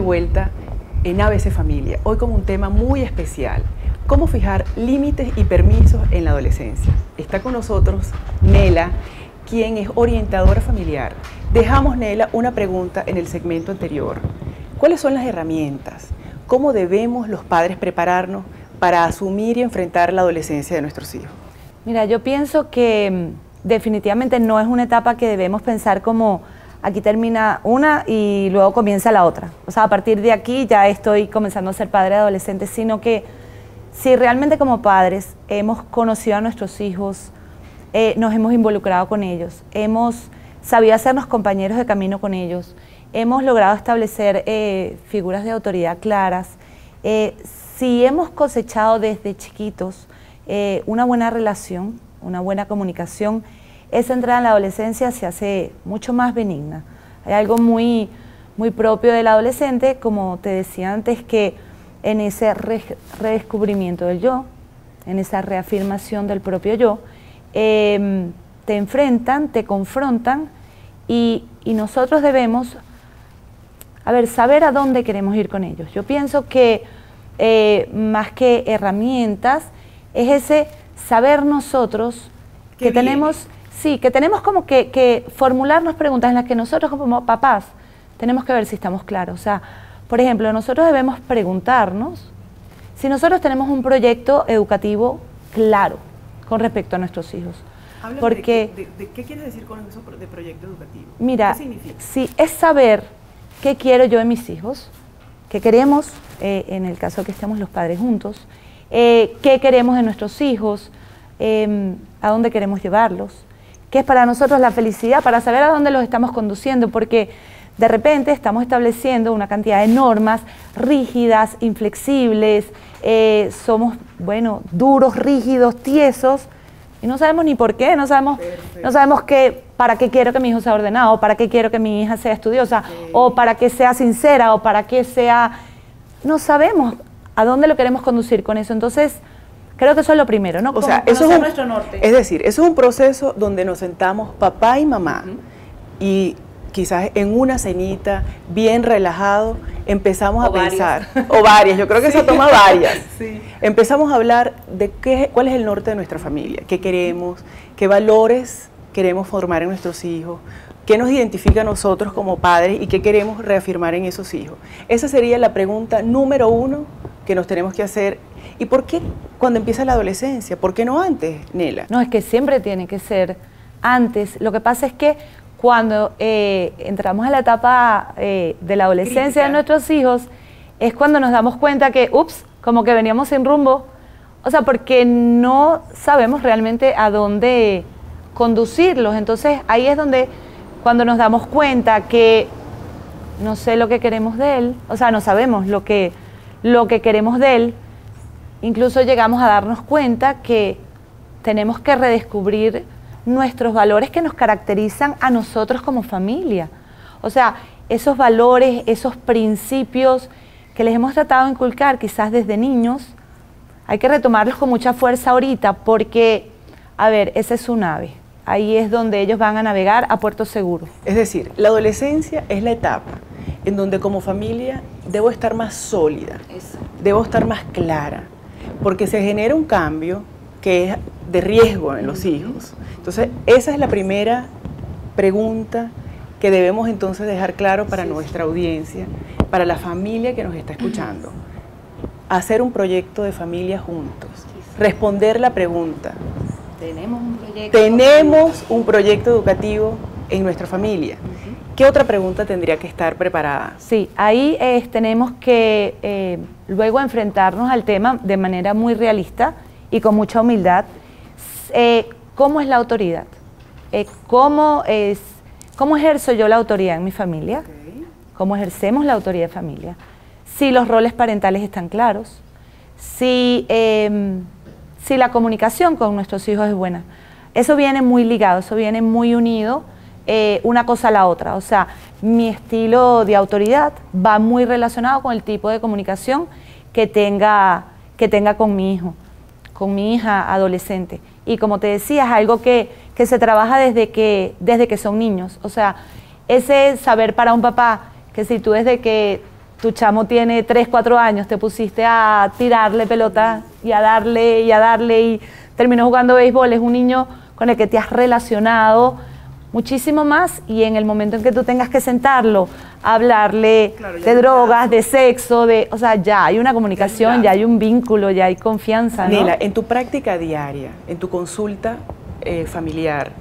vuelta en ABC Familia, hoy con un tema muy especial: cómo fijar límites y permisos en la adolescencia. Está con nosotros Nela, quien es orientadora familiar. Dejamos, Nela, una pregunta en el segmento anterior. ¿Cuáles son las herramientas? ¿Cómo debemos los padres prepararnos para asumir y enfrentar la adolescencia de nuestros hijos? Mira, yo pienso que definitivamente no es una etapa que debemos pensar como aquí termina una y luego comienza la otra. O sea, a partir de aquí ya estoy comenzando a ser padre adolescente, sino que si realmente como padres hemos conocido a nuestros hijos, nos hemos involucrado con ellos, hemos sabido hacernos compañeros de camino con ellos, hemos logrado establecer figuras de autoridad claras, si hemos cosechado desde chiquitos una buena relación, una buena comunicación, esa entrada en la adolescencia se hace mucho más benigna. Hay algo muy propio del adolescente, como te decía antes, que en ese redescubrimiento del yo, en esa reafirmación del propio yo, te enfrentan, te confrontan y nosotros debemos, saber a dónde queremos ir con ellos. Yo pienso que más que herramientas, es ese saber nosotros que tenemos, que tenemos como que formularnos preguntas en las que nosotros como papás tenemos que ver si estamos claros. O sea, por ejemplo, nosotros debemos preguntarnos si nosotros tenemos un proyecto educativo claro con respecto a nuestros hijos. Porque, ¿De qué quieres decir con eso de proyecto educativo? Mira, ¿Qué significa? Si es saber qué quiero yo en mis hijos, qué queremos, en el caso que estemos los padres juntos, qué queremos de nuestros hijos, a dónde queremos llevarlos, qué es para nosotros la felicidad, para saber a dónde los estamos conduciendo, porque de repente estamos estableciendo una cantidad de normas rígidas, inflexibles, somos, duros, rígidos, tiesos, y no sabemos ni por qué, no sabemos para qué quiero que mi hijo sea ordenado, para qué quiero que mi hija sea estudiosa, o para que sea sincera, o para que sea... No sabemos a dónde lo queremos conducir con eso. Entonces, creo que eso es lo primero, ¿no? O sea, eso es nuestro norte. Es decir, eso es un proceso donde nos sentamos papá y mamá, y quizás en una cenita, bien relajado, empezamos a pensar, o varias, yo creo que eso toma varias. Empezamos a hablar de cuál es el norte de nuestra familia, qué queremos, qué valores queremos formar en nuestros hijos, qué nos identifica a nosotros como padres y qué queremos reafirmar en esos hijos. Esa sería la pregunta número uno que nos tenemos que hacer. ¿Y por qué cuando empieza la adolescencia? ¿Por qué no antes, Nela? No, es que siempre tiene que ser antes. Lo que pasa es que cuando entramos a la etapa de la adolescencia de nuestros hijos, es cuando nos damos cuenta que, como que veníamos sin rumbo. O sea, porque no sabemos realmente a dónde conducirlos. Entonces, ahí es donde, cuando nos damos cuenta que no sé lo que queremos de él, o sea, no sabemos lo que queremos de él, incluso llegamos a darnos cuenta que tenemos que redescubrir nuestros valores que nos caracterizan a nosotros como familia. O sea, esos valores, esos principios que les hemos tratado de inculcar quizás desde niños, hay que retomarlos con mucha fuerza ahorita porque, esa es su nave. Ahí es donde ellos van a navegar a puerto seguro. Es decir, la adolescencia es la etapa en donde como familia debo estar más sólida, debo estar más clara, porque se genera un cambio que es de riesgo en los hijos. Entonces, esa es la primera pregunta que debemos entonces dejar claro para nuestra audiencia, para la familia que nos está escuchando. Hacer un proyecto de familia juntos, responder la pregunta. Tenemos un proyecto educativo en nuestra familia. ¿Qué otra pregunta tendría que estar preparada? Sí, ahí tenemos que luego enfrentarnos al tema de manera muy realista y con mucha humildad. ¿Cómo es la autoridad? ¿Cómo ejerzo yo la autoridad en mi familia? ¿Cómo ejercemos la autoridad de familia? Si los roles parentales están claros, si la comunicación con nuestros hijos es buena. Eso viene muy ligado, eso viene muy unido una cosa a la otra. O sea, mi estilo de autoridad va muy relacionado con el tipo de comunicación que tenga con mi hijo, con mi hija adolescente. Y como te decía, es algo que se trabaja desde que son niños. O sea, ese saber para un papá que si tú desde que tu chamo tiene 3, 4 años, te pusiste a tirarle pelota y a darle y a darle y terminó jugando béisbol, es un niño con el que te has relacionado muchísimo más, y en el momento en que tú tengas que sentarlo, hablarle de drogas, de sexo, o sea, ya hay una comunicación, ya hay un vínculo, ya hay confianza, ¿no? Nela, en tu práctica diaria, en tu consulta familiar,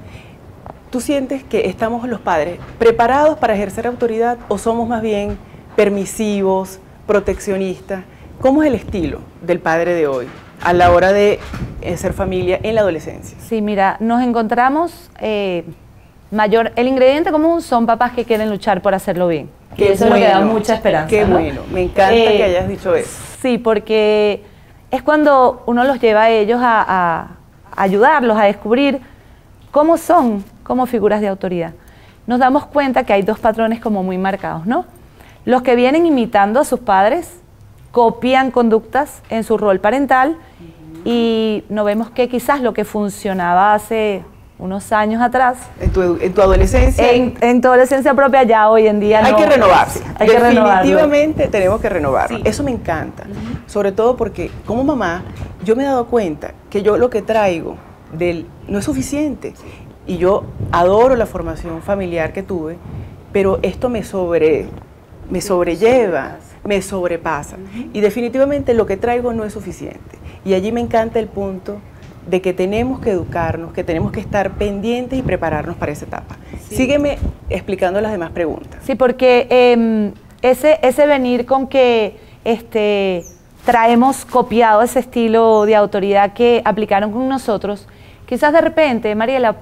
¿tú sientes que estamos los padres preparados para ejercer autoridad o somos más bien permisivos, proteccionistas? ¿Cómo es el estilo del padre de hoy a la hora de ser familia en la adolescencia? Sí, mira, nos encontramos... el ingrediente común son papás que quieren luchar por hacerlo bien. Y eso es lo que da mucha esperanza. Qué ¿no? bueno, me encanta que hayas dicho eso. Sí, porque es cuando uno los lleva a ellos a ayudarlos a descubrir cómo son como figuras de autoridad. Nos damos cuenta que hay dos patrones como muy marcados, ¿no? Los que vienen imitando a sus padres, copian conductas en su rol parental y no vemos que quizás lo que funcionaba hace unos años atrás. En tu adolescencia. En tu adolescencia propia ya hoy en día hay no. que renovarse. Hay que Definitivamente tenemos que renovarlo. Sí. Eso me encanta. Sobre todo porque como mamá, yo me he dado cuenta que yo lo que traigo no es suficiente. Y yo adoro la formación familiar que tuve, pero esto me sobrelleva, me sobrepasa. Y definitivamente lo que traigo no es suficiente. Y allí me encanta el punto de que tenemos que educarnos, que tenemos que estar pendientes y prepararnos para esa etapa. Sí. Sígueme explicando las demás preguntas. Sí, porque ese venir con que traemos copiado ese estilo de autoridad que aplicaron con nosotros, quizás de repente, Mariela,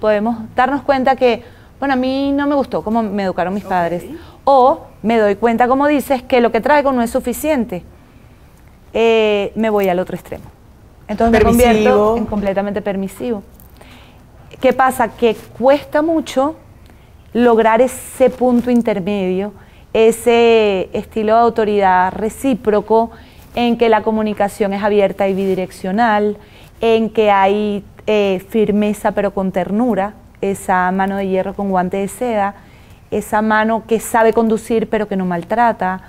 podemos darnos cuenta que, bueno, a mí no me gustó cómo me educaron mis padres, o me doy cuenta, como dices, que lo que traigo no es suficiente, me voy al otro extremo. Entonces me convierto en completamente permisivo. ¿Qué pasa? Que cuesta mucho lograr ese punto intermedio, ese estilo de autoridad recíproco, en que la comunicación es abierta y bidireccional, en que hay firmeza pero con ternura, esa mano de hierro con guante de seda, esa mano que sabe conducir pero que no maltrata,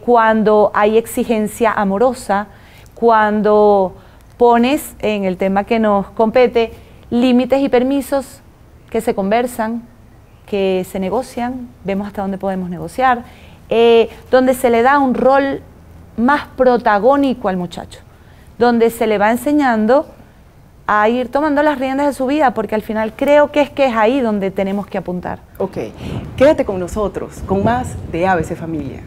cuando hay exigencia amorosa, cuando pones, en el tema que nos compete, límites y permisos que se conversan, que se negocian, vemos hasta dónde podemos negociar, donde se le da un rol más protagónico al muchacho, donde se le va enseñando a ir tomando las riendas de su vida, porque al final creo que es ahí donde tenemos que apuntar. Ok, quédate con nosotros, con más de ABC Familia.